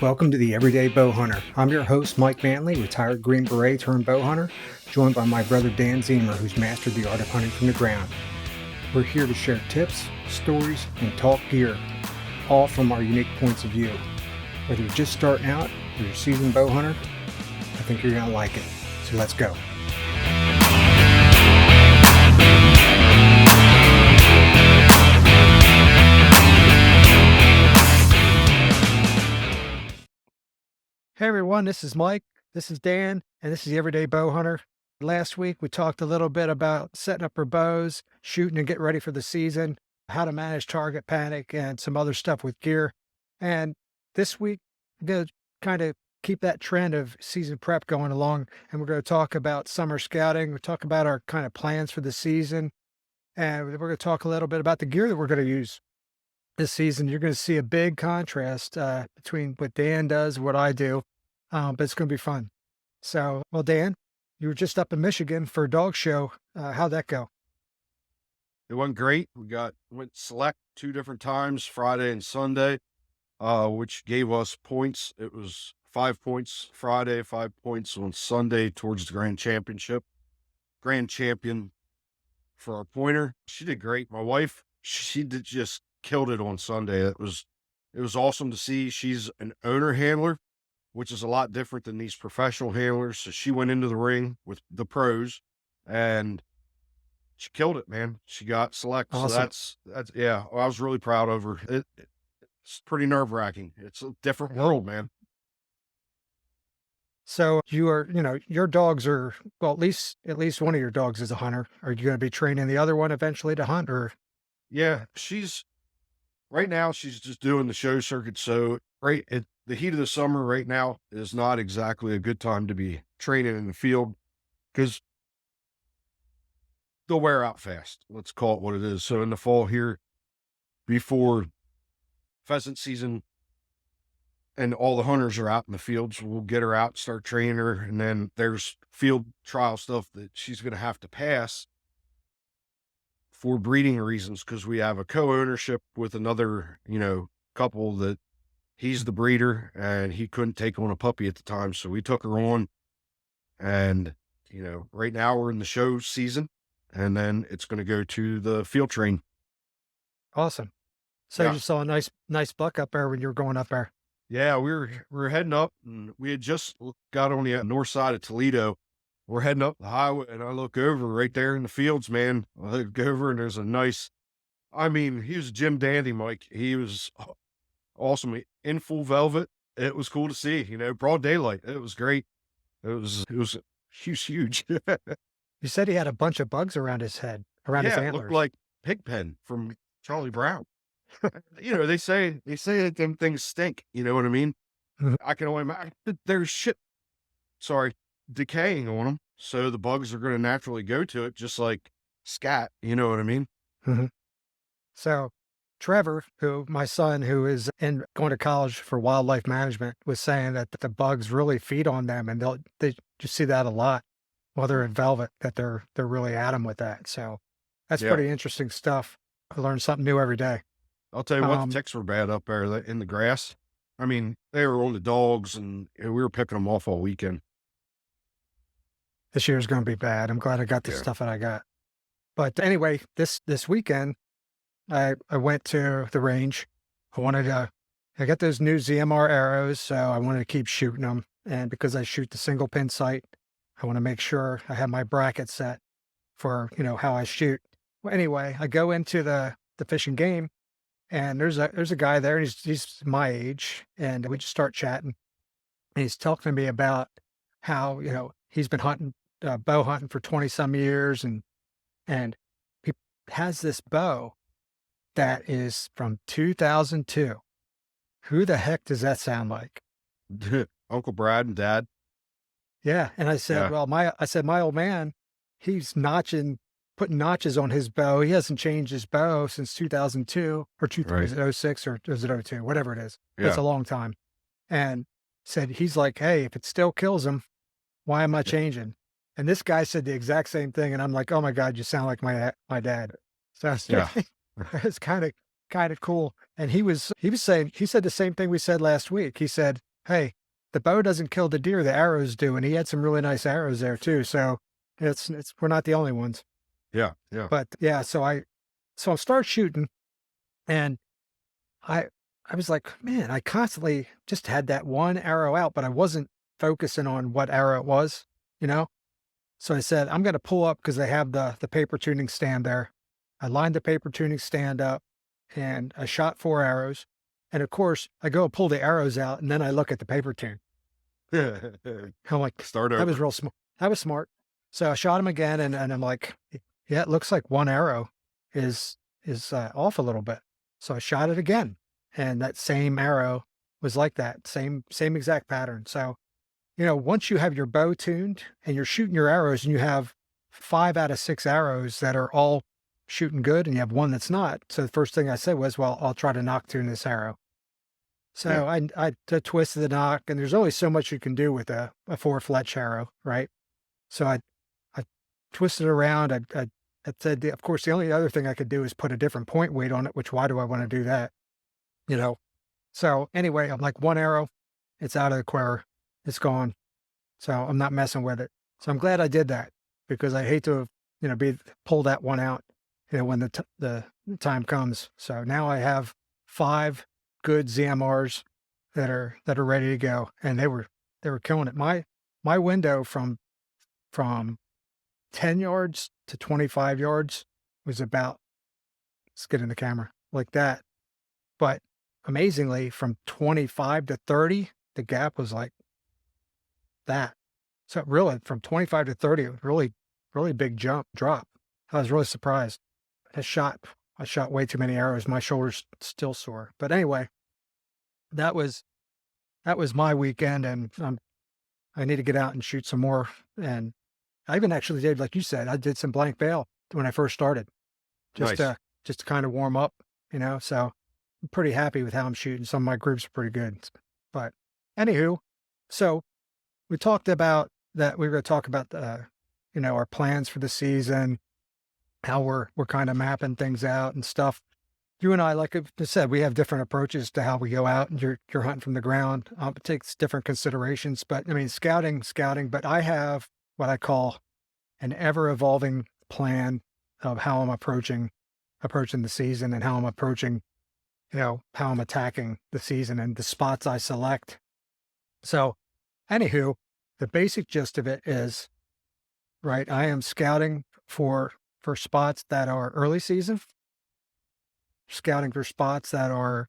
Welcome to the Everyday Bow Hunter. I'm your host, Mike Manley, retired Green Beret turned bow hunter, joined by my brother Dan Zemer, who's mastered the art of hunting from the ground. We're here to share tips, stories, and talk gear, all from our unique points of view. Whether you're just starting out or you're a seasoned bow hunter, I think you're going to like it. So let's go. Hey everyone, this is Mike, this is Dan, and this is the Everyday Bow Hunter. Last week we talked a little bit about setting up our bows, shooting and getting ready for the season, how to manage target panic, and some other stuff with gear. And this week, I'm going to kind of keep that trend of season prep going along, and we're going to talk about summer scouting. We'll talk about our kind of plans for the season, and we're going to talk a little bit about the gear that we're going to use this season. You're going to see a big contrast between what Dan does and what I do, but it's going to be fun. So, well, Dan, you were just up in Michigan for a dog show. How'd that go? It went great. Went select 2 different times, Friday and Sunday, which gave us points. It was 5 points Friday, 5 points on Sunday towards the grand championship. Grand champion for our pointer. She did great. My wife, she did just killed it on Sunday. It was awesome to see. She's an owner handler, which is a lot different than these professional handlers. So she went into the ring with the pros and she killed it, man. She got select. Awesome. So that's yeah, I was really proud of her. It's pretty nerve-wracking. It's a different world, man. So you are, your dogs are, well, at least one of your dogs is a hunter. Are you going to be training the other one eventually to hunt, or? Yeah, right now she's just doing the show circuit. So right at the heat of the summer right now is not exactly a good time to be training in the field because they'll wear out fast. Let's call it what it is. So in the fall here, before pheasant season and all the hunters are out in the fields, we'll get her out, start training her. And then there's field trial stuff that she's going to have to pass for breeding reasons, because we have a co-ownership with another, couple that he's the breeder and he couldn't take on a puppy at the time. So we took her on and, right now we're in the show season and then it's going to go to the field train. Awesome. So Yeah. you saw a nice buck up there when you were going up there. Yeah. We were heading up and we had just got on the north side of Toledo. We're heading up the highway and I look over right there in the fields, man. I look over and there's he was Jim Dandy, Mike. He was awesome in full velvet. It was cool to see, broad daylight. It was great. It was huge. You said he had a bunch of bugs around his head, around his Yeah, it antlers. looked like Pigpen from Charlie Brown. They say that them things stink. You know what I mean? Mhm. I can only imagine there's decaying on them. So the bugs are going to naturally go to it, just like scat. You know what I mean? Mhm. So Trevor, my son, who is going to college for wildlife management, was saying that the bugs really feed on them, and they just see that a lot while they're in velvet, that they're really at them with that. So that's Yeah. pretty interesting stuff. I learn something new every day. I'll tell you what, the Um, ticks were bad up there in the grass. They were on the dogs and we were picking them off all weekend. this year's going to be bad. I'm glad I got the Yeah. stuff that I got. But anyway, this weekend, I went to the range. I got those new ZMR arrows, so I wanted to keep shooting them. And because I shoot the single pin sight, I want to make sure I have my bracket set for, how I shoot. Well, anyway, I go into the Fish and Game, and there's a guy there, and he's my age, and we just start chatting. And he's talking to me about how, he's been hunting, bow hunting for 20 some years, and he has this bow that is from 2002. Who the heck does that sound like? Uncle Brad and Dad. Yeah, and I said, Yeah. "Well, my old man, he's putting notches on his bow. He hasn't changed his bow since 2002 or Right. is it '06 or is it '02? Whatever it is. It's Yeah. a long time." And said, he's like, "Hey, if it still kills him, why am I changing?" And this guy said the exact same thing, and I'm like, "Oh my God, you sound like my dad." So Yeah. it's kind of cool. And he said the same thing we said last week. He said, hey, the bow doesn't kill the deer, the arrows do, and he had some really nice arrows there too. So it's we're not the only ones. Yeah, yeah. But yeah, so I start shooting, and I I was like, man, I constantly just had that one arrow out, but I wasn't focusing on what arrow it was, you know? So I said, I'm gonna pull up because they have the paper tuning stand there. I lined the paper tuning stand up and I shot 4 arrows. And of course, I go pull the arrows out and then I look at the paper tune. I'm like, Start that was over. real smart. That was smart. So I shot him again and I'm like, yeah, it looks like one arrow is off a little bit. So I shot it again. And that same arrow was like that, same exact pattern. So once you have your bow tuned and you're shooting your arrows and you have 5 out of 6 arrows that are all shooting good and you have one that's not. So the first thing I said was, well, I'll try to knock tune this arrow. Yeah, So I twisted the knock, and there's only so much you can do with a 4 fletch arrow, right? So I twisted around. I said, of course, the only other thing I could do is put a different point weight on it, which why do I want to do that? You know? So anyway, I'm like, one arrow, it's out of the quiver. It's gone. So I'm not messing with it. So I'm glad I did that because I hate to have, pull that one out, when the time comes. So now I have 5 good ZMRs that are ready to go, and they were killing it. My window from 10 yards to 25 yards was about, let's get in the camera like that. But amazingly, from 25 to 30, the gap was like that. So really from 25 to 30, it was really, really big drop. I was really surprised. I shot I shot way too many arrows. My shoulder's still sore. But anyway, that was that was my weekend, and I need to get out and shoot some more. And I even actually did, like you said, I did some blank bail when I first started, just nice. to just to kind of warm up. So I'm pretty happy with how I'm shooting. Some of my groups are pretty good. But anywho, so we talked about that. We were going to talk about our plans for the season, how we're kind of mapping things out and stuff. You and I, like I said, we have different approaches to how we go out, and you're hunting from the ground. It takes different considerations, but I mean, scouting. But I have what I call an ever evolving plan of how I'm approaching the season and how I'm approaching, how I'm attacking the season and the spots I select. So, anywho, the basic gist of it is, right, I am scouting for spots that are early season, scouting for spots that are,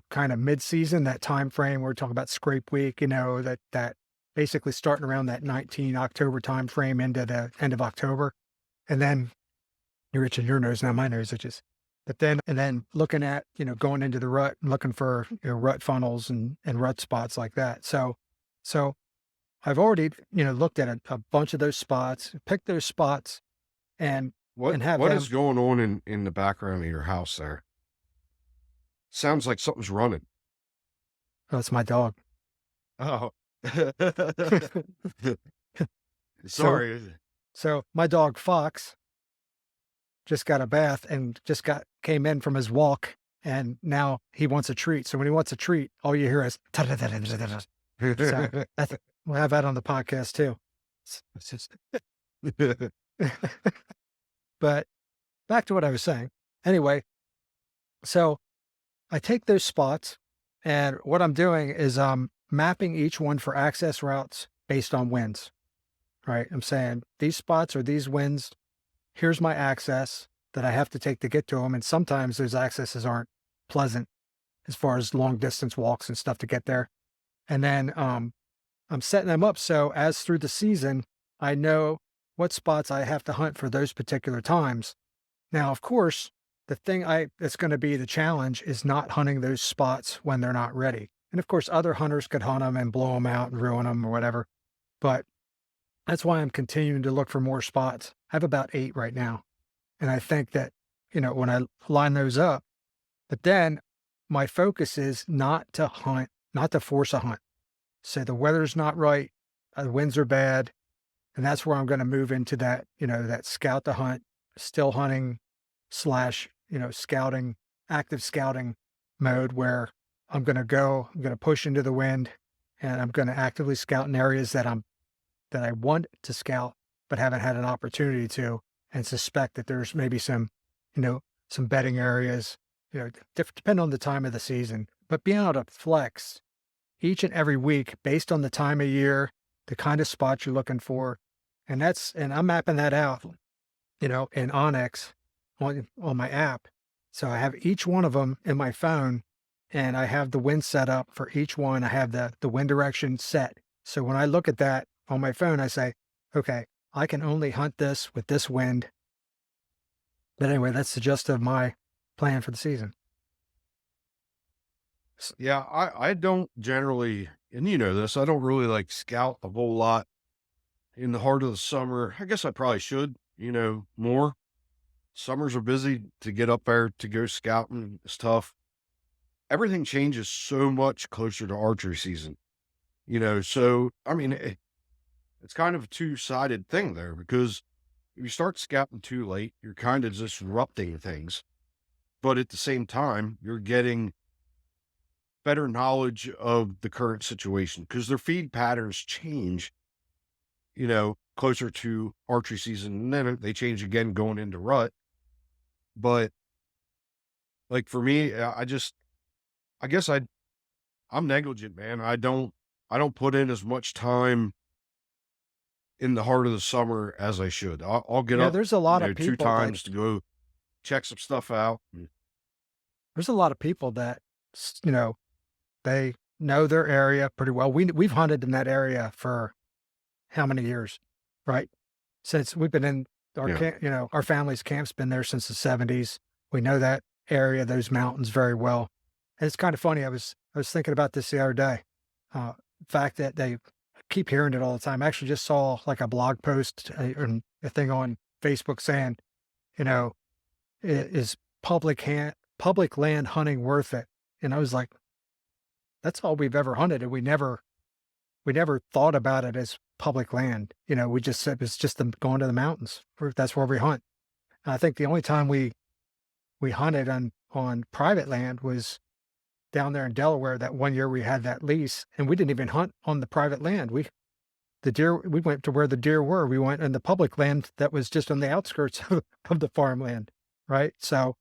kind of mid-season, that time frame we're talking about scrape week, that basically starting around that 19 October time frame into the end of October. And then you're itching your nose, now my nose itches. But then and then looking at, going into the rut and looking for, rut funnels and rut spots like that. So I've already, looked at a bunch of those spots, picked those spots and What have what is them. going on in the background of your house there? Sounds like something's running. Oh, it's my dog. Oh. So Sorry. so my dog Fox just got a bath and just came in from his walk, and now he wants a treat. So when he wants a treat, all you hear is so that's we'll have that on the podcast too. It's just but back to what I was saying. Anyway, so I take those spots, and what I'm doing is I'm mapping each one for access routes based on winds, right? I'm saying these spots are these winds. Here's my access that I have to take to get to them. And sometimes those accesses aren't pleasant as far as long distance walks and stuff to get there. And then I'm setting them up so as through the season, I know what spots I have to hunt for those particular times. Now, of course, the thing that's going to be the challenge is not hunting those spots when they're not ready. And of course, other hunters could hunt them and blow them out and ruin them or whatever. But that's why I'm continuing to look for more spots. I have about 8 right now. And I think that, when I line those up, but then my focus is not to hunt, not to force a hunt. Say the weather's not right, the winds are bad, and that's where I'm going to move into that, that scout to hunt, still hunting slash, scouting, active scouting mode where I'm going to push into the wind and I'm going to actively scout in areas that I want to scout, but haven't had an opportunity to, and suspect that there's maybe some, you know, some bedding areas, depend on the time of the season, but being able to flex each and every week based on the time of year, the kind of spot you're looking for. And I'm mapping that out, in Onyx on my app. So I have each one of them in my phone and I have the wind set up for each one. I have the wind direction set. So when I look at that on my phone, I say, okay, I can only hunt this with this wind. But anyway, that's the gist of my plan for the season. Yeah, I don't generally, and you know this, I don't really like scout a whole lot in the heart of the summer. I guess I probably should, more. Summers are busy to get up there to go scouting. It's tough. Everything changes so much closer to archery season, So, I mean, it's kind of a two-sided thing there because if you start scouting too late, you're kind of disrupting things. But at the same time, you're getting better knowledge of the current situation because their feed patterns change, closer to archery season. And then they change again going into rut. But like for me, I guess I'm negligent, man. I don't put in as much time in the heart of the summer as I should. I'll get Yeah, up, there's a lot of two people that times to go check some stuff out. there's a lot of people that they know their area pretty well. We've hunted in that area for how many years, right? Since we've been in our Yeah. camp, our family's camp's been there since the 70s. We know that area, those mountains very well. And it's kind of funny. I was thinking about this the other day. Fact that they keep hearing it all the time. I actually just saw like a blog post and a thing on Facebook saying, you know, is public land hunting worth it? And I was like, that's all we've ever hunted, and we never thought about it as public land. We just said it's just them going to the mountains. That's where we hunt. And I think the only time we hunted on private land was down there in Delaware. That one year we had that lease, and we didn't even hunt on the private land. We went to where the deer were. We went in the public land that was just on the outskirts of the farmland, right? So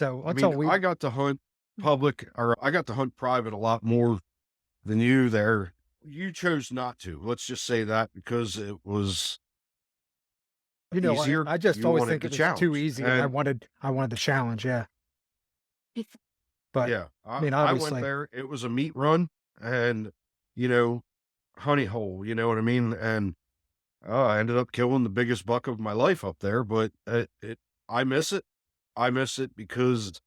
I that's all mean, we. I got to hunt public or I got to hunt private a lot more than you there. You chose not to. Let's just say that because it was I, easier. I just You always wanted think the it was too challenge. easy, and I And wanted the challenge. Yeah, but yeah, I I, mean, I went obviously, there. It was a meat run and, you know, honey hole, you know what I mean? And I ended up killing the biggest buck of my life up there, but I miss it. I miss it because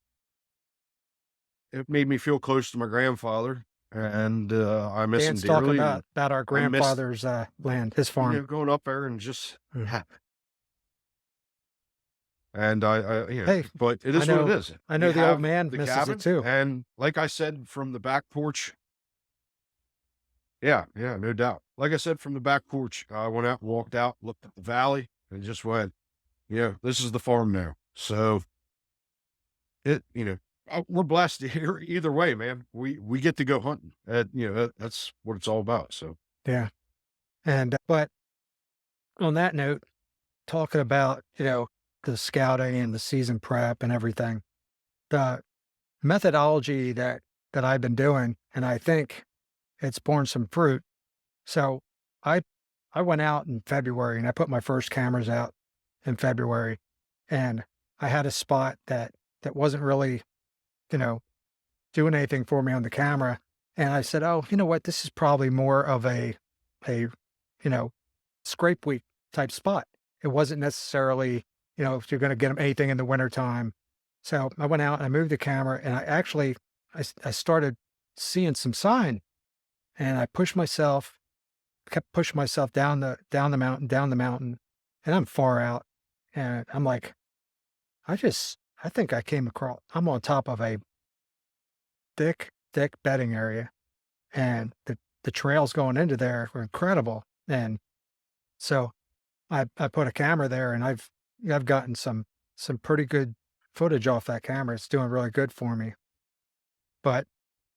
it made me feel close to my grandfather, and I miss him Dan's talking dearly. And about our I miss, grandfather's land, his farm. going up there and just, Mm. and Hey, but it I is what it know, is. I We know the old have man the misses it cabin, too. and like I said from the back porch, yeah, yeah, no doubt. Like I said from the back porch, I went out, walked out, looked at the valley, and just went, yeah, this is the farm now. So it, we're blessed here either way, man. We get to go hunting. That's what it's all about. So Yeah, and but on that note, talking about the scouting and the season prep and everything, the methodology that I've been doing, and I think it's borne some fruit. So I I went out in February and I put my first cameras out in February, and I had a spot that wasn't really, you know, doing anything for me on the camera. And I said, "Oh, you know what? This is probably more of a, you know, scrape week type spot. It wasn't necessarily, if you're going to get them anything in the wintertime." So I went out and I moved the camera and I started seeing some sign, and I kept pushing myself down the mountain, and I'm far out. And I'm like, I think I'm on top of a thick bedding area, and the trails going into there were incredible. And so I put a camera there, and I've gotten some pretty good footage off that camera. It's doing really good for me. But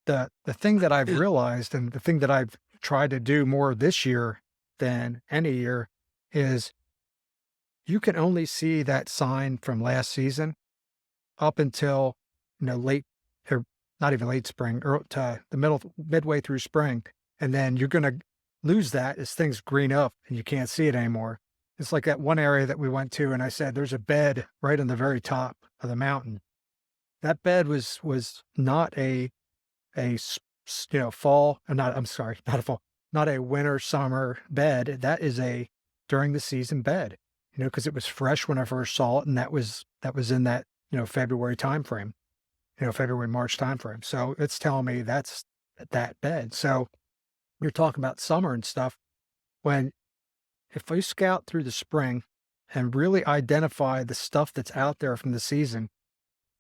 the thing that I've realized and the thing that I've tried to do more this year than any year is you can only see that sign from last season up until, late or not even late spring or to the midway through spring. And then you're going to lose that as things green up and you can't see it anymore. It's like that one area that we went to, and I said, there's a bed right on the very top of the mountain. That bed was not fall, not, I'm sorry, not a fall, not a winter, summer bed. That is a during the season bed, because it was fresh when I first saw it. And that was in that, February timeframe, February, March timeframe. So it's telling me that's that bed. So you're talking about summer and stuff. When if we scout through the spring and really identify the stuff that's out there from the season,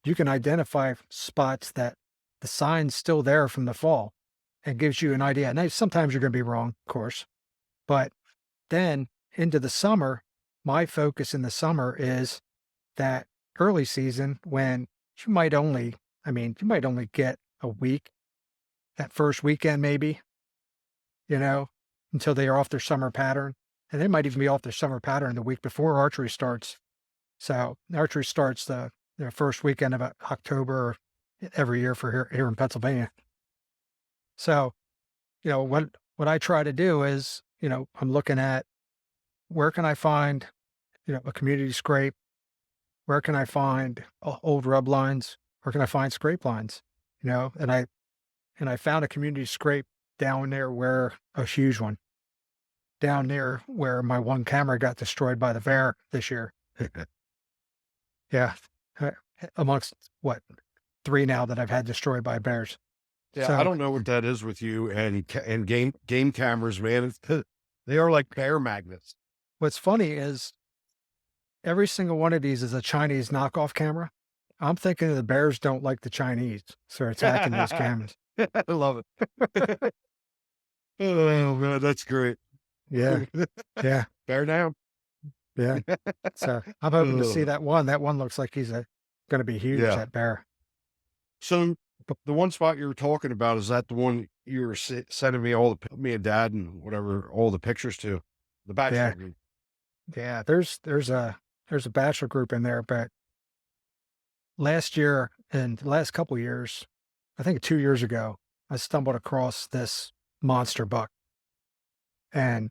you can identify spots that the sign's still there from the fall and gives you an idea. Now, sometimes you're going to be wrong, of course, but then into the summer, my focus in the summer is that early season when you might only get a week, that first weekend, maybe, you know, until they are off their summer pattern. And they might even be off their summer pattern the week before archery starts. So archery starts the first weekend of October every year for here in Pennsylvania. So, what I try to do is, I'm looking at where can I find, a community scrape? Where can I find old rub lines? Where can I find scrape lines? And I found a community scrape down there where a huge one down near where my one camera got destroyed by the bear this year. Yeah. Uh, Amongst what, 3 now that I've had destroyed by bears. Yeah, I So don't know what that is with you and game cameras, man. They are like bear magnets. what's funny is every single one of these is a Chinese knockoff camera. I'm thinking the bears don't like the Chinese, so they're attacking those cameras. I love it. Oh man, that's great. Yeah, yeah, Bear down. yeah. So I'm hoping to see Ugh. that one. That one looks like he's gonna be huge, Yeah. that bear. So But the one spot you were talking about, is that the one you were sending me me and Dad and whatever all the pictures to, the yeah, bachelor group? yeah. There's a bachelor group in there, but last year and the last couple years, I think 2 years ago, I stumbled across this monster buck, and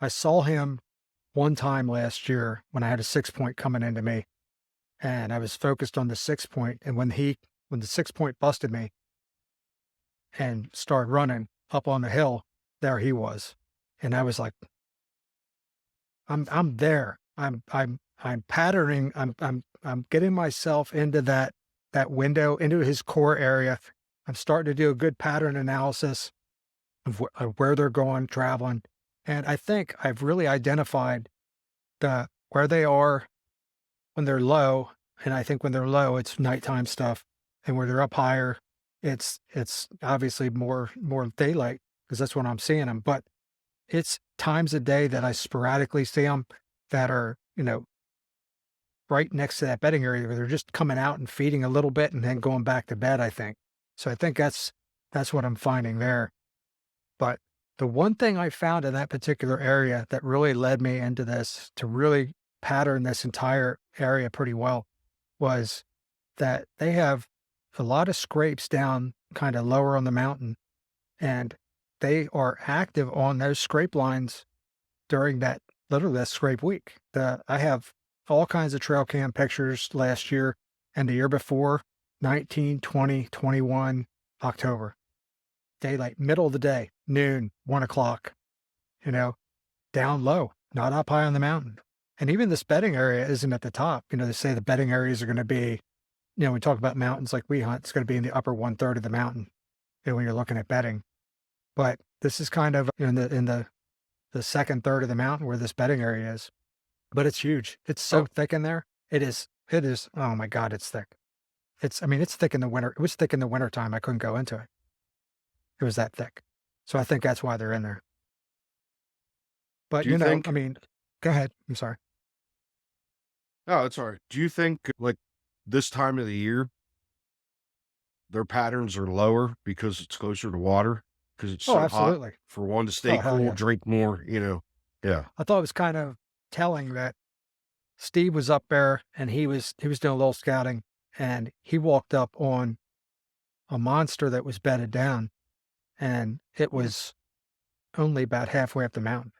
I saw him one time last year when I had a 6 point coming into me, and I was focused on the 6 point. And when the 6 point busted me and started running up on the hill, there he was. And I was like, I'm there. I'm patterning. I'm getting myself into that window, into his core area. I'm starting to do a good pattern analysis of where they're going, traveling. And I think I've really identified where they are when they're low, and I think when they're low, it's nighttime stuff, and where they're up higher, it's obviously more daylight because that's when I'm seeing them. But it's times a day that I sporadically see them that are, right next to that bedding area where they're just coming out and feeding a little bit and then going back to bed, I think. So I think that's what I'm finding there. But the one thing I found in that particular area that really led me into this to really pattern this entire area pretty well was that they have a lot of scrapes down kind of lower on the mountain, and they are active on those scrape lines during that scrape week. I have all kinds of trail cam pictures last year and the year before, 19, 20, 21, October. Daylight, middle of the day, noon, 1 o'clock, you know, down low, not up high on the mountain. And even this bedding area isn't at the top. They say the bedding areas are going to be, we talk about mountains like we hunt, it's going to be in the upper 1/3 of the mountain, when you're looking at bedding. But this is kind of in the second third of the mountain where this bedding area is. But it's huge. It's so Oh, thick in there. It is. Oh my God, it's thick. It's thick in the winter. It was thick in the winter time. I couldn't go into it. It was that thick. So I think that's why they're in there. But, do you think? go ahead. I'm sorry. Oh, that's all right. Do you think like this time of the year, their patterns are lower because it's closer to water because it's Oh, so hot absolutely. for one to stay Oh, hell cool, yeah. drink more, you know. Yeah. I thought it was kind of telling that Steve was up there and he was doing a little scouting and he walked up on a monster that was bedded down and it Mm. was only about halfway up the mountain.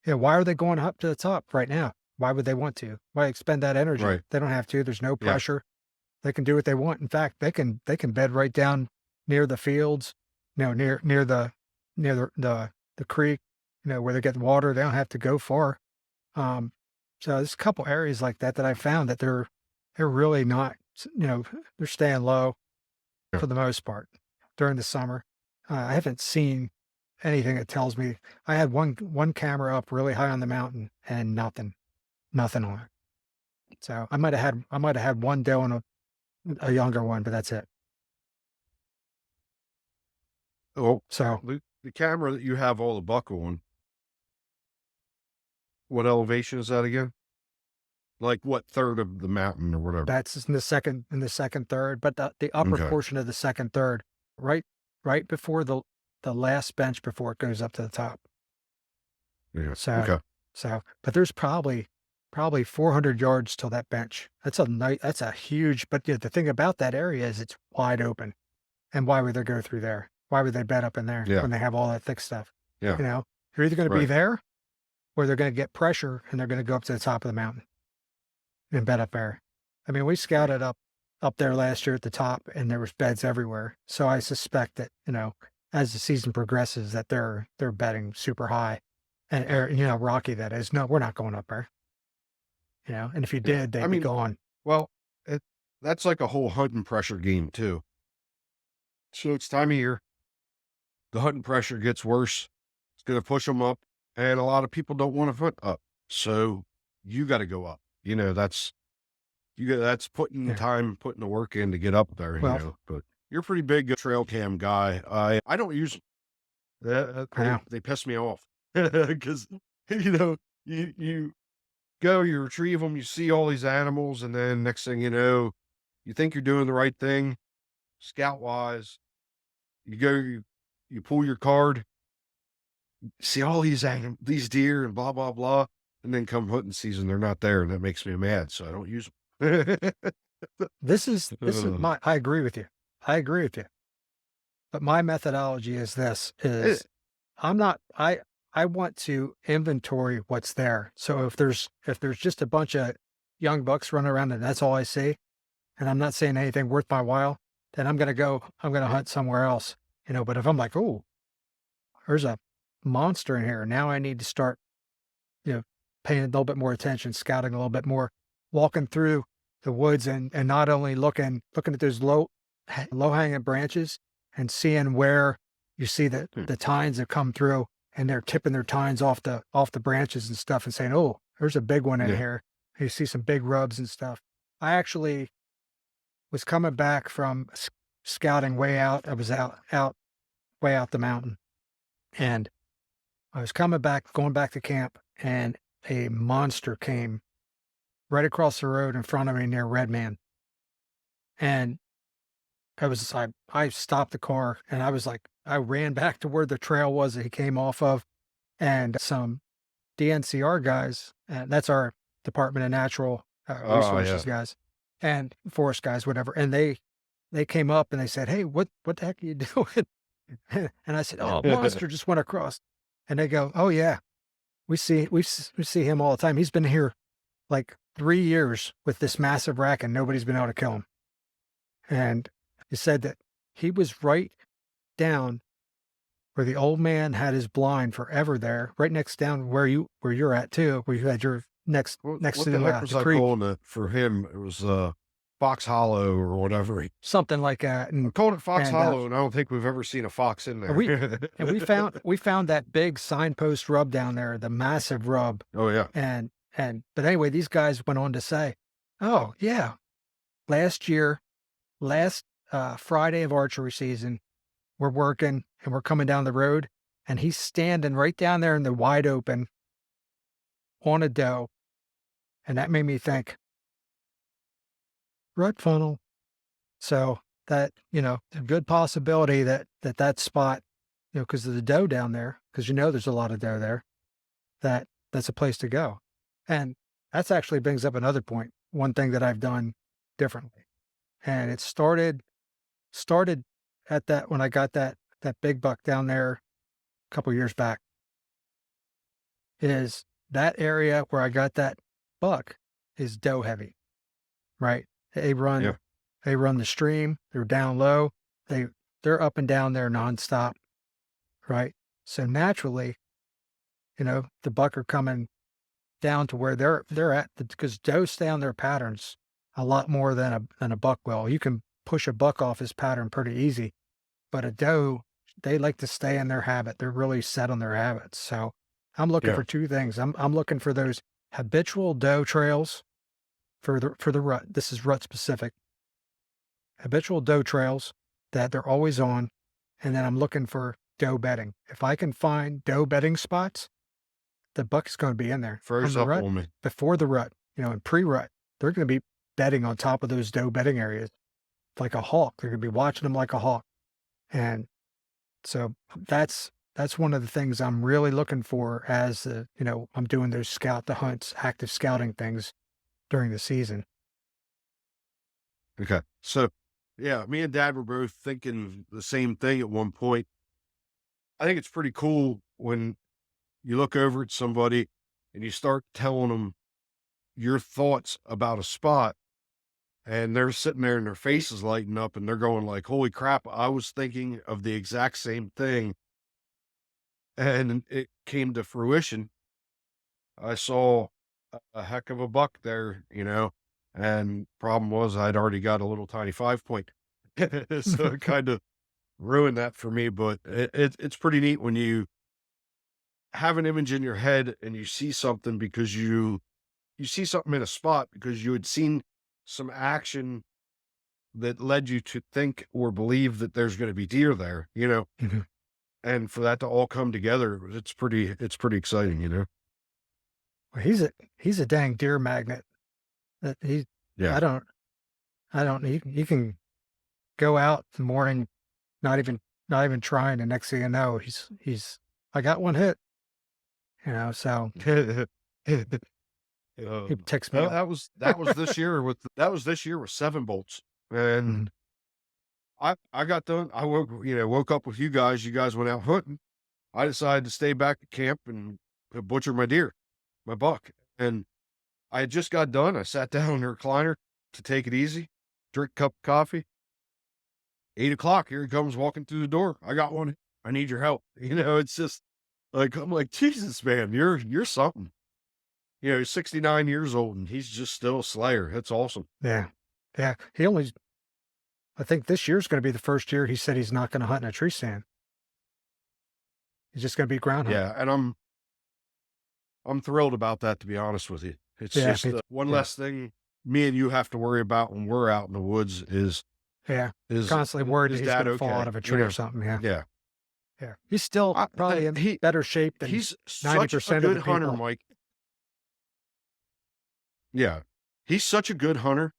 Yeah, why are they going up to the top right now? Why would they want to? Why expend that energy? Right. They don't have to. There's no Yeah. pressure. They can do what they want. In fact, they can bed right down near the fields, near the creek, where they get water. They don't have to go far. Um, so there's a couple areas like that that I found that they're really not, they're staying low Yeah. for the most part during the summer. I haven't seen anything that tells me I had one camera up really high on the mountain and nothing on it. So I might have had one doe and a younger one, but that's it. Well, So the camera that you have all the buck on, what elevation is that again? Like what third of the mountain or whatever? that's in the second third, but the upper Okay. portion of the second third, right right before the last bench before it goes up to the top. Yeah. So Okay. but there's probably 400 yards till that bench. That's a huge, but yeah, the thing about that area is it's wide open. And why would they go through there? Why would they bed up in there Yeah. when they have all that thick stuff? Yeah. You know, you're either going to be Right. there or they're going to get pressure and they're going to go up to the top of the mountain and bed up there. I mean, we Right. scouted up there last year at the top and there was beds everywhere. So I suspect that, as the season progresses that they're bedding super high and rocky that is. No, we're not going up there. And if you Yeah. did, I they'd be mean, gone. well, it that's like a whole hunting pressure game too. So it's time of year. The hunting pressure gets worse. It's going to push them up, and a lot of people don't want to hunt up. So you got to go up. That's putting the Yeah. time, putting the work in to get up there. Well, But you're a pretty big trail cam guy. I don't use I know. they piss me off because you know you go, you retrieve them, you see all these animals, and then next thing you know, you think you're doing the right thing, scout wise. You go, you pull your card, see all these deer and blah blah blah, and then come hunting season, they're not there, and that makes me mad. So I don't use them. This is Uh, my I agree with you. I agree with you. But my methodology is this eh, is I'm not I want to inventory what's there. So if there's just a bunch of young bucks running around and that's all I see, and I'm not seeing anything worth my while, then I'm gonna hunt somewhere else. But if I'm like, oh, there's a monster in here, now I need to start, you know, paying a little bit more attention, scouting a little bit more, walking through the woods and not only looking at those low hanging branches and seeing where you see that hmm, the tines have come through and they're tipping their tines off the branches and stuff and saying, "Oh, there's a big one in yeah. here." You see some big rubs and stuff. I actually was coming back from scouting way out. I was out way out the mountain, and I was coming back, going back to camp, and a monster came right across the road in front of me near Red Man. And I stopped the car and I was like, I ran back to where the trail was that he came off of, and some DNCR guys, and that's our Department of Natural Oh Resources yeah. guys and forest guys, whatever. And they came up and they said, "Hey, what the heck are you doing?" And I said, "Oh, monster just went across." And they go, "Oh yeah, we see him all the time. He's been here like 3 years with this massive rack, and nobody's been able to kill him." And he said that he was right down where the old man had his blind forever there, right next down where you're at too, where you had your next next What the to heck was the I creek, calling it for him? It was Fox Hollow or whatever. something like that. I And called it Fox and Hollow, and I don't think we've ever seen a fox in and we there. and we found that big signpost rub down there, the massive rub. Oh yeah. And but anyway, these guys went on to say, "Oh yeah, last year, last Friday of archery season, we're working and we're coming down the road, and he's standing right down there in the wide open on a doe." And that made me think, rut funnel. So that, a good possibility that spot, because of the doe down there, because there's a lot of doe there, that's a place to go. And that's actually brings up another point. One thing that I've done differently, and it started at that when I got that big buck down there a couple years back, is that area where I got that buck is doe heavy, right? They Yeah. run they run the stream, they're down low, they they're up and down there nonstop, right? So naturally, the buck are coming down to where they're at because doe stay on their patterns a lot more than a buck will. You can push a buck off his pattern pretty easy, but a doe, they like to stay in their habit. They're really set on their habits. So I'm looking Yeah. for two things. I'm looking for those habitual doe trails for the rut. This is rut specific. Habitual doe trails that they're always on, and then I'm looking for doe bedding. If I can find doe bedding spots, the buck's going to be in there from Froze the up rut, on me. before the rut, and pre-rut. They're going to be bedding on top of those doe bedding areas like a hawk. They're going to be watching them like a hawk. And so that's one of the things I'm really looking for as I'm doing those scout the hunts, active scouting things during the season. Okay. So, yeah, me and dad were both thinking the same thing at one point. I think it's pretty cool when you look over at somebody and you start telling them your thoughts about a spot and they're sitting there and their face is lighting up and they're going like, holy crap, I was thinking of the exact same thing. And it came to fruition. I saw a heck of a buck there, and problem was I'd already got a little tiny 5 point. So it kind of ruined that for me, but it's pretty neat when you have an image in your head and you see something because you see something in a spot because you had seen some action that led you to think or believe that there's going to be deer there, Mhm. and for that to all come together, it's pretty exciting. Well, he's a dang deer magnet. That he Yeah. I don't I don't you can go out in the morning, not even not even trying, and next thing you know, he's I got one hit, so he ticks me Well, off. that was this year with 7 bolts, Mhm. and I got done. I woke up with you guys. You guys went out hunting. I decided to stay back at camp and butcher my deer, my buck, and I had just got done. I sat down in the recliner to take it easy, drink a cup of coffee. 8 o'clock, here he comes walking through the door. I got one. I need your help. It's just like I'm like, Jesus, man, you're something. He's 69 years old and he's just still a slayer. That's awesome. Yeah. Yeah. I think this year's gonna be the first year he said he's not gonna hunt in a tree stand. He's just gonna be ground hunting. Yeah, and I'm thrilled about that, to be honest with you. It's Yeah, just one yeah, less thing me and you have to worry about when we're out in the woods yeah. is Constantly worried that is he's dad gonna fall out okay? of a tree or something, yeah, Yeah. yeah. He's still I, probably in he better shape than he's such a 90% of good the hunter, people. Mike. Yeah. He's such a good hunter.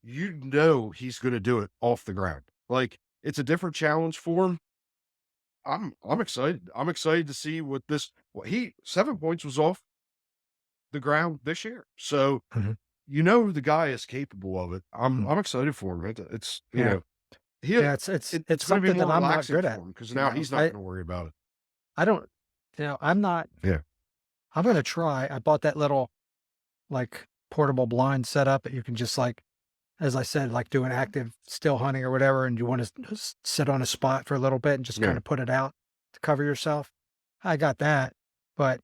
He's going to do it off the ground. Like it's a different challenge for him. I'm excited. I'm excited to see what he 7 points was off the ground this year. So, Mhm. the guy is capable of it. I'm Mm. I'm excited for him. It's Yeah. he Yeah, it's it's going to be something more that I'm not relaxing good for at, him because you now know? he's not I going to worry about it. I don't I'm not Yeah. I'm gonna try. I bought that little, like, portable blind setup that you can just, like, as I said, like, do an active still hunting or whatever, and you wanna sit on a spot for a little bit and just Yeah. kinda put it out to cover yourself. I got that, but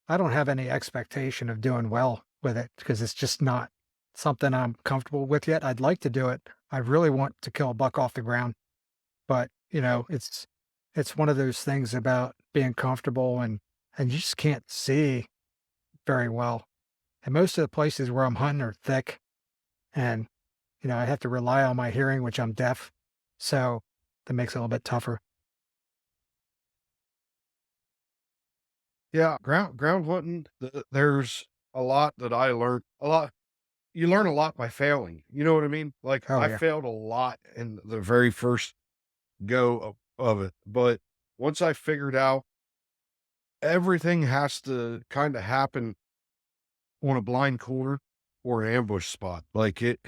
I don't have any expectation of doing well with it because it's just not something I'm comfortable with yet. I'd like to do it. I really want to kill a buck off the ground, but, it's one of those things about being comfortable and you just can't see very well. And most of the places where I'm hunting are thick and, I have to rely on my hearing, which I'm deaf. So that makes it a little bit tougher. Yeah, ground hunting, there's a lot that I learned. A lot you learn a lot by failing. You know what I mean? Like Oh, I yeah. failed a lot in the very first go of it, but once I figured out everything has to kind of happen on a blind corner or an ambush spot. Like it,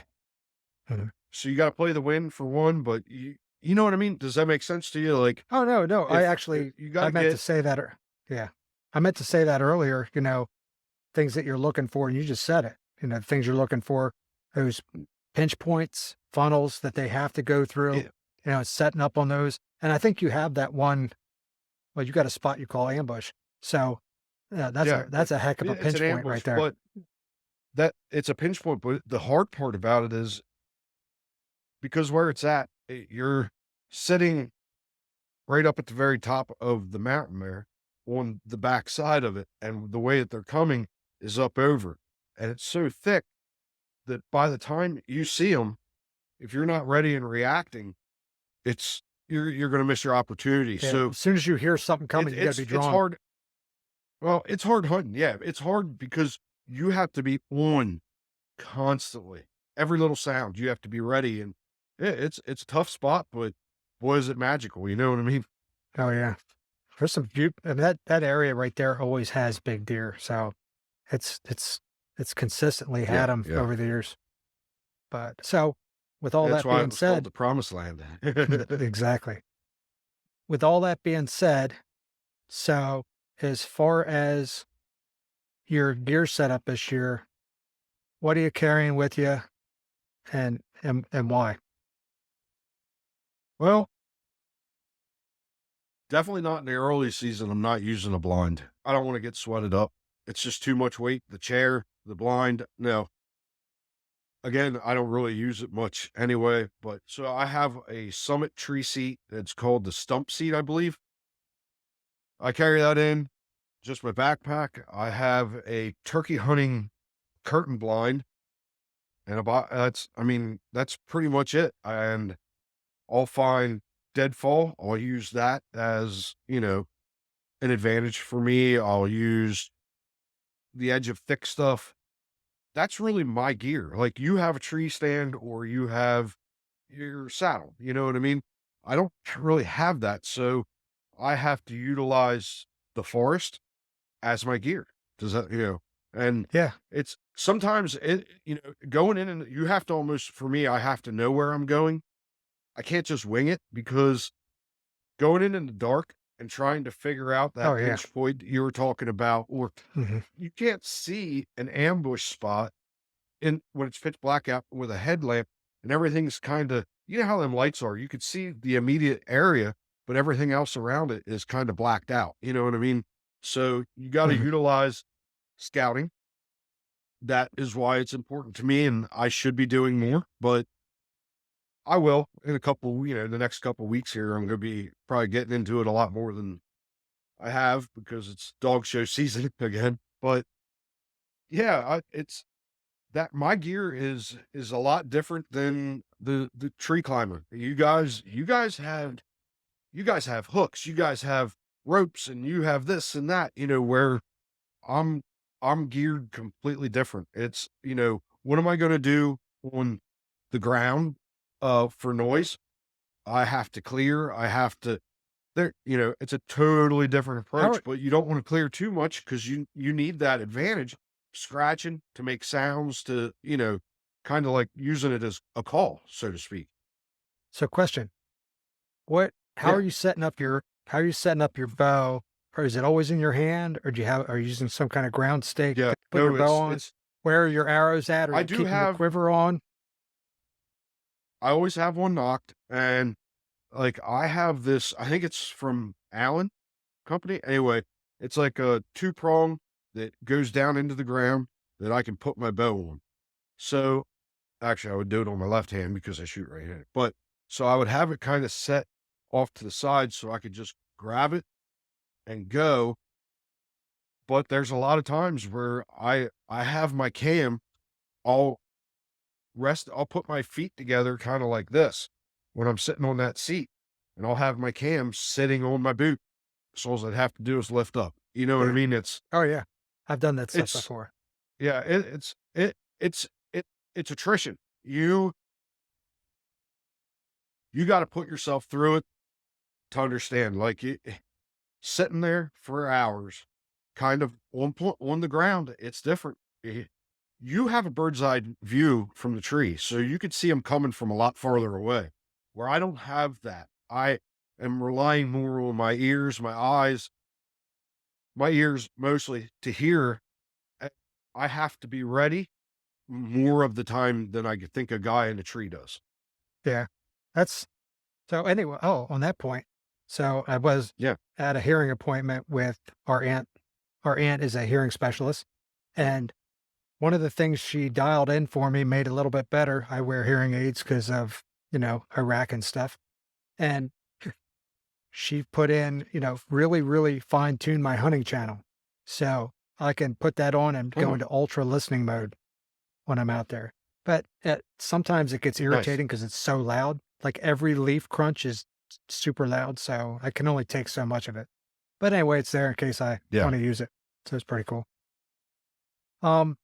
Mhm. so you got to play the wind for one, but you know what I mean? Does that make sense to you? Like Oh, no, no, I if actually you got I to meant to get, say that yeah. I meant to say that earlier, things that you're looking for, and you just said it. The things you're looking for, those pinch points, funnels that they have to go through, yeah, setting up on those. And I think you have that one. Well, you got a spot you call ambush. So, yeah, that's yeah, a that's a heck of a it's an pinch point right ambush, there. but that it's a pinch point. But the hard part about it is because where it's at, you're sitting right up at the very top of the mountain there on the back side of it. And the way that they're coming is up over. And it's so thick that by the time you see them, if you're not ready and reacting, it's you're gonna miss your opportunity. Yeah, So as soon as you hear something it coming, you gotta be it's drawn. hard. Well, it's hard hunting. Yeah, it's hard because you have to be on constantly. Every little sound, you have to be ready. And yeah, it's a tough spot, but boy, is it magical. You know what I mean? Oh, yeah. There's some and that area right there always has big deer, so it's it's it's consistently had Yeah, them yeah. over the years. But so, with all That's that why it being was called said the promised land. exactly. With all that being said, so as far as your gear setup this year, what are you carrying with you and why? Well, definitely not in the early season. I'm not using a blind. I don't want to get sweated up. It's just too much weight. The chair, the blind. No, again, I don't really use it much anyway. But so I have a Summit tree seat. It's called the stump seat, I believe. I carry that in just my backpack. I have a turkey hunting curtain blind, and about I mean, that's pretty much it. And I'll find deadfall. I'll use that as an advantage for me. I'll use the edge of thick stuff. That's really my gear. Like you have a tree stand or you have your saddle, you know what I mean? I don't really have that. So I have to utilize the forest as my gear. Does that, and Yeah. it's sometimes going in and you have to almost, for me, I have to know where I'm going. I can't just wing it because going in the dark and trying to figure out Oh, that yeah. pinch point you were talking about, or Mhm. you can't see an ambush spot in when it's pitch black out with a headlamp and everything's kinda how them lights are, you could see the immediate area, but everything else around it is kinda blacked out, you know what I mean? So, you gotta Mhm. utilize scouting. That is why it's important to me, and I should be doing more, but I will in a couple the next couple weeks here, I'm gonna be probably getting into it a lot more than I have because it's dog show season again, but yeah, it's that my gear is a lot different than the tree climber. You guys have hooks, you guys have ropes, and you have this and that, where I'm I'm geared completely different. It's, what am I gonna do on the ground for noise? I have to clear, I have to it's a totally different How are approach, but you don't want to clear too much because you need that advantage scratching to make sounds to, kind of like using it as a call, so to speak. so question, what Yeah. how are you setting up your bow? Or is it always in your hand, or are you using some kind of ground stake Yeah. to put your No, bow on? it's Where are your arrows at? Are I you do keeping your have quiver on? I always have one knocked and like I have this, I think it's from Allen Company. Anyway, it's like a two prong that goes down into the ground that I can put my bow on. So actually, I would do it on my left hand because I shoot right-handed, but so I would have it kinda set off to the side so I could just grab it and go, but there's a lot of times where I have my cam, I'll I'll put my feet together kinda like this when I'm sitting on that seat, and I'll have my cam sitting on my boot, so all I'd have to do is lift up, you know what I Yeah. mean? Oh, yeah. I've done that stuff It's before. yeah, it's it's attrition. You got to put yourself through it to understand. Like sitting there for hours, kind of on the ground, it's different. You have a bird's eye view from the tree, so you could see them coming from a lot farther away. Where I don't have that, I am relying more on my ears, my ears mostly to hear. uh, I have to be ready more of the time than I could think a guy in a tree does. Yeah. That's so anyway, oh, on that point, so I was Yeah. at a hearing appointment with our aunt. Our aunt is a hearing specialist, and one of the things she dialed in for me made it a little bit better. I wear hearing aids because of, Iraq and stuff. And she put in, really, really fine tune my hunting channel. So I can put that on and go Oh, into ultra listening mode when I'm out there. But sometimes it gets nice. irritating because it's so loud. Like every leaf crunch is super loud. So I can only take so much of it. But anyway, it's there in case I Yeah. want to use it. So it's pretty cool. Um,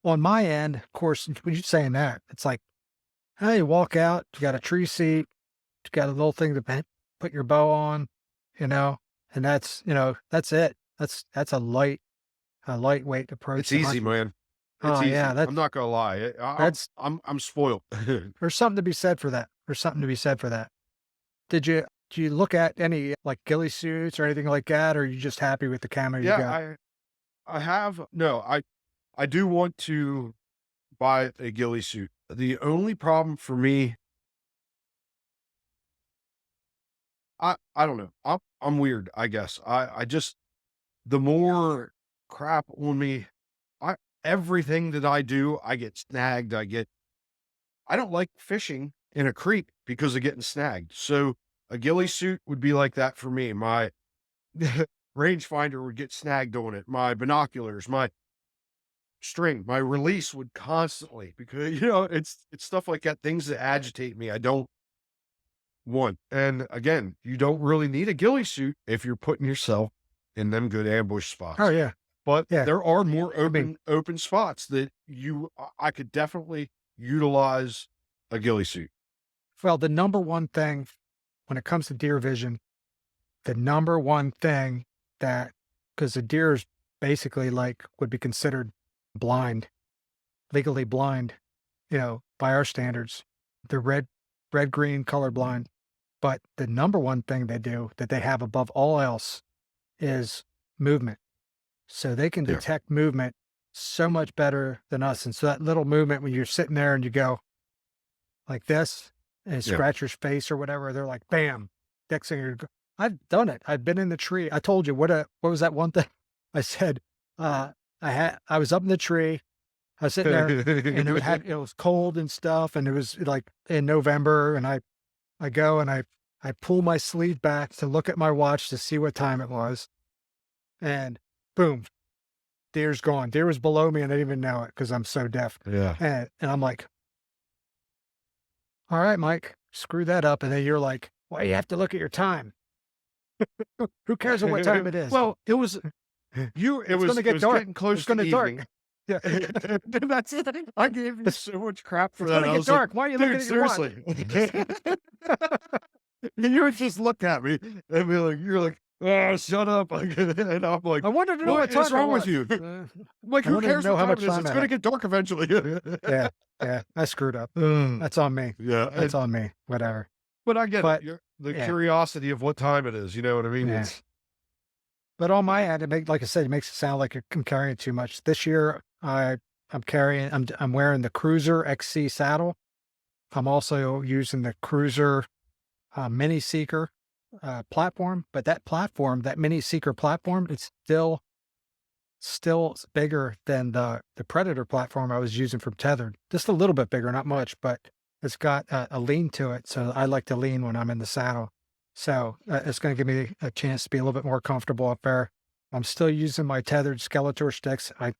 on my end, of course, when you're saying that, it's like, hey, you walk out, you got a tree seat, you got a little thing to put your bow on, you know, and that's it. That's a lightweight approach It's to easy, hunting. man. It's Oh yeah, easy. I'm not gonna lie. that's I'm spoiled. there's something to be said for that. There's something to be said for that. Did you look at any like ghillie suits or anything like that, or are you just happy with the camo you Yeah, got? I have no, I do want to buy a ghillie suit. The only problem for me, I don't know. I'm weird, I guess. I just the more crap on me, I everything that I do, I get snagged. I don't like fishing in a creek because of getting snagged. So a ghillie suit would be like that for me. My rangefinder would get snagged on it. My binoculars, my string, my release would constantly because it's stuff like that, things that agitate me. I don't want. And again, you don't really need a ghillie suit if you're putting yourself in them good ambush Oh spots. yeah, But yeah. there are more I mean, open spots that I could definitely utilize a ghillie suit. well, the number one thing when it comes to deer vision, the number one thing that because the deer is basically like would be considered blind, legally blind, by our standards. They're green, color blind. But the number one thing they do that they have above all else is movement. So they can Yeah. detect movement so much better than us. And so that little movement when you're sitting there and you go like this and Yeah. scratch your face or whatever, they're like, bam, next thing I've done it. I've been in the tree. I told you what was that one thing I said? I was up in the tree. I was sitting there and it was cold and stuff. And it was like in November and I go and I pull my sleeve back to look at my watch to see what time it was, and boom, deer's gone. Deer was below me, and I didn't even know it because 'cause I'm so deaf. Yeah. And I'm like, "All right, Mike, screw that up." And then you're like, "Why you have to look at your time? Who cares what time it is? Well, it was it It's gonna it get was dark. getting It's close to gonna dark." evening. Yeah. And that's it. I gave you "It's so much crap for it's that. gonna I get was like, dark. Why are you looking dude, at your watch?" seriously. And you would just look at me and be like, you're like, oh, shut up. And I'm like, "I wanted to know what what is time it wrong with was. you? I'm like, I who wanted to cares know what how time it much is? time It's I going to had." get dark eventually. Yeah, yeah, I screwed up. Ugh. That's on me. Yeah. That's on me. Whatever. But I get it. But The yeah, curiosity of what time it is. You know what I mean? yeah. But on my end, like I said, it makes it sound like I'm carrying too much. This year, I'm wearing the Cruiser XC saddle. I'm also using the Cruiser Mini Seeker platform. But that Mini Seeker platform, it's still bigger than the Predator platform I was using from Tethered. Just a little bit bigger, not much, but it's got a lean to it. So I like to lean when I'm in the saddle. So it's going to give me a chance to be a little bit more comfortable up there. I'm still using my Tethered Skeletor sticks. I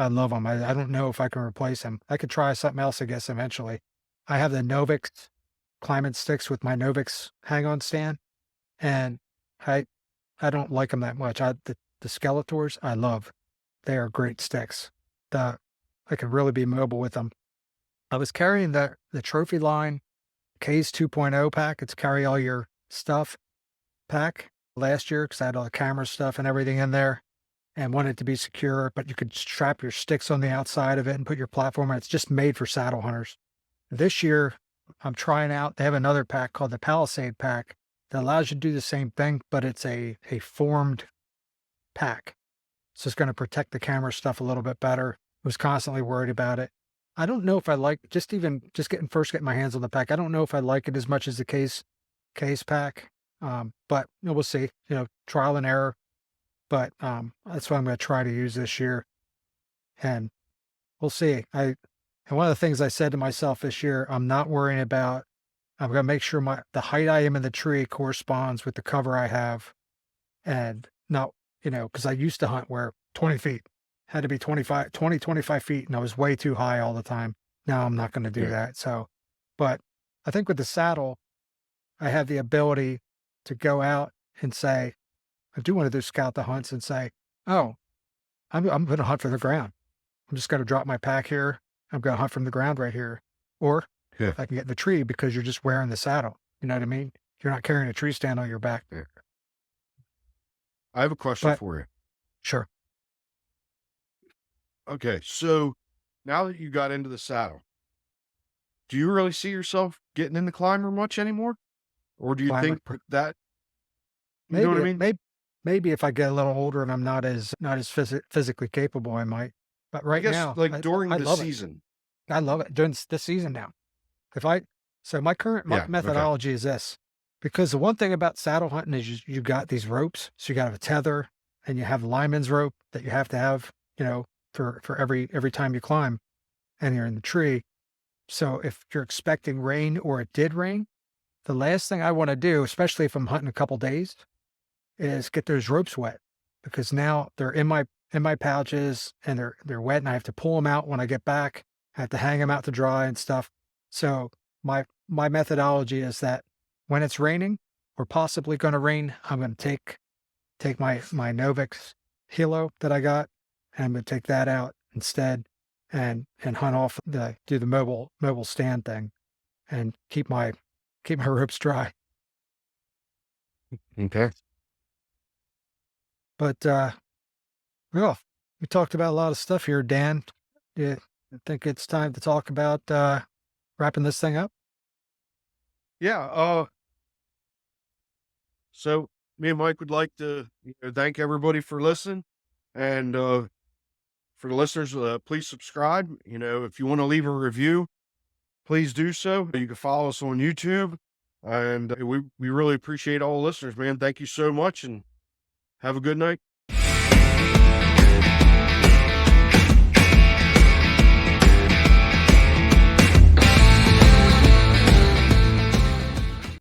love them. I don't know if I can replace them. I could try something else, I guess, eventually. I have the Novix climbing sticks with my Novix hang-on stand, and I I don't like them that much. The Skeletors I love. They are great sticks. The I can really be mobile with them. I was carrying the trophy line Case 2.0 pack. It's carry all your stuff pack last year because I had all the camera stuff and everything in there and wanted it to be secure, but you could strap your sticks on the outside of it and put your platform on. It's just made for saddle hunters. This year, I'm trying out, they have another pack called the Palisade pack that allows you to do the same thing, but it's a formed pack. So it's going to protect the camera stuff a little bit better. Was constantly worried about it. I don't know if I like just getting my hands on the pack. I don't know if I like it as much as the case pack. But we'll see. Trial and error. But that's what I'm going to try to use this year, and we'll see. And one of the things I said to myself this year, I'm not worrying about. I'm going to make sure the height I am in the tree corresponds with the cover I have, and not because I used to hunt where 20 feet had to be 25 feet, and I was way too high all the time. Now I'm not going to do Yeah. that. So, but I think with the saddle, I have the ability to go out and say, I do want to do scout the hunts and say, oh, I'm going to hunt for the ground. I'm just going to drop my pack here. I'm going to hunt from the ground right here. Or Yeah. I can get in the tree because you're just wearing the saddle. You know what I mean? You're not carrying a tree stand on your back. Yeah. I have a question But for you. sure, Okay, so now that you got into the saddle, do you really see yourself getting in the climber much anymore? Or do you climber. think that you know what I Maybe, mean? maybe if I get a little older and I'm not as physically capable, I might. But I right guess now, like during I the love it. season. I love it during this season now. If I so my current Yeah. Okay. methodology is this, because the one thing about saddle hunting is you got these ropes, so you got to have a tether, and you have lineman's rope that you have to have, for every time you climb, and you're in the tree. So if you're expecting rain or it did rain, the last thing I want to do, especially if I'm hunting a couple days, is get those ropes wet, because now they're in my pouches and they're wet, and I have to pull them out when I get back. I have to hang them out to dry and stuff. So my methodology is that when it's raining or possibly going to rain, I'm going to take my Novix Hilo that I got, and I'm going to take that out instead, and hunt off do the mobile stand thing, and keep my ropes dry. Okay. But well, we talked about a lot of stuff here, Dan. Yeah, I think it's time to talk about wrapping this thing up. Yeah. So me and Mike would like to thank everybody for listening. And for the listeners, please subscribe. If you want to leave a review, please do so. You can follow us on YouTube. And we really appreciate all the listeners, man. Thank you so much and have a good night.